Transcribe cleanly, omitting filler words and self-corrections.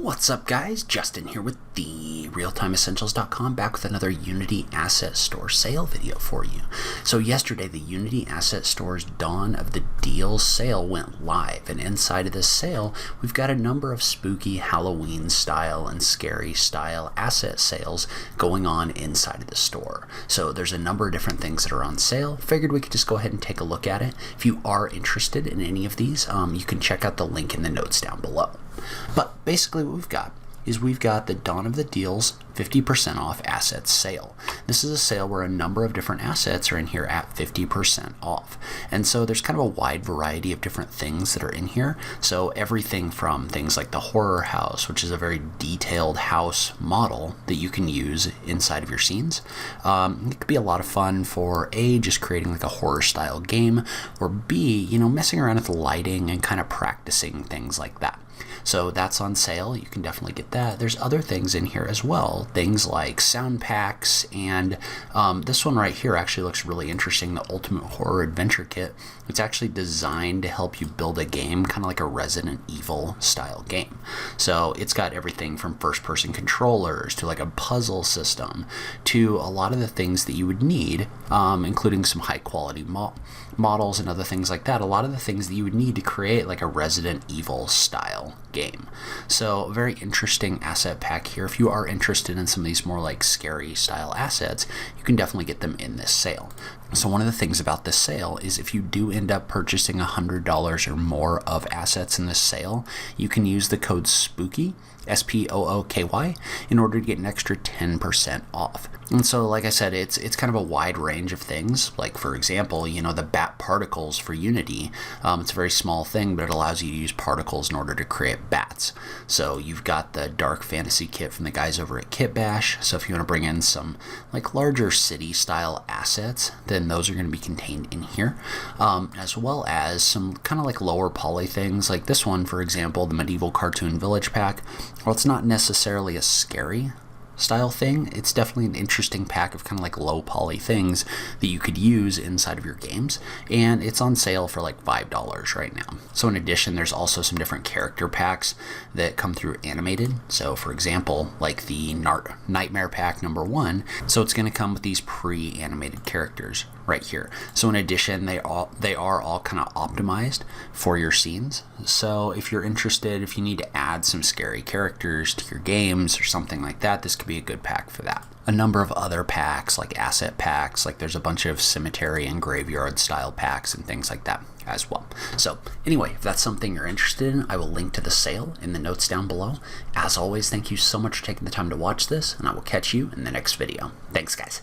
What's up, guys? Justin here with the realtimeessentials.com, back with another Unity Asset Store sale video for you. So yesterday, the Unity Asset Store's Dawn of the Deals sale went live, and inside of this sale, we've got a number of spooky Halloween style and scary style asset sales going on inside of the store. So there's a number of different things that are on sale. Figured we could just go ahead and take a look at it. If you are interested in any of these, you can check out the link in the notes down below. But basically what we've got the Dawn of the Deals 50% off assets sale. This is a sale where a number of different assets are in here at 50% off. And so there's kind of a wide variety of different things that are in here. So everything from things like the horror house, which is a very detailed house model that you can use inside of your scenes. It could be a lot of fun for A, just creating like a horror style game, or B, messing around with the lighting and kind of practicing things like that. So that's on sale. You can definitely get that. There's other things in here as well. Things like sound packs, and this one right here actually looks really interesting, the Ultimate Horror Adventure Kit. It's actually designed to help you build a game, kind of like a Resident Evil style game. So it's got everything from first-person controllers to like a puzzle system to a lot of the things that you would need, including some high-quality models and other things like that. A lot of the things that you would need to create like a Resident Evil style game. So a very interesting asset pack here. If you are interested in some of these more like scary style assets, you can definitely get them in this sale. So one of the things about this sale is if you do end up purchasing $100 or more of assets in this sale, you can use the code SPOOKY, SPOOKY, in order to get an extra 10% off. And so, like I said, it's kind of a wide range of things. Like, for example, the bat particles for Unity. It's a very small thing, but it allows you to use particles in order to create bats. So you've got the Dark Fantasy kit from the guys over at KitBash. So if you want to bring in some like larger city style assets, then those are going to be contained in here, as well as some kind of like lower poly things like this one, for example, the Medieval Cartoon Village pack. Well, it's not necessarily a scary style thing. It's definitely an interesting pack of kind of like low poly things that you could use inside of your games, and it's on sale for like $5 right now. So in addition, there's also some different character packs that come through animated. So for example, like the Nightmare pack #1, so it's going to come with these pre-animated characters right here. So in addition, they are all kind of optimized for your scenes. So if you're interested, if you need to add some scary characters to your games or something like that, this could be a good pack for that. A number of other packs, like asset packs, like there's a bunch of cemetery and graveyard style packs and things like that as well. So anyway, if that's something you're interested in, I will link to the sale in the notes down below. As always, thank you so much for taking the time to watch this, and I will catch you in the next video. Thanks, guys.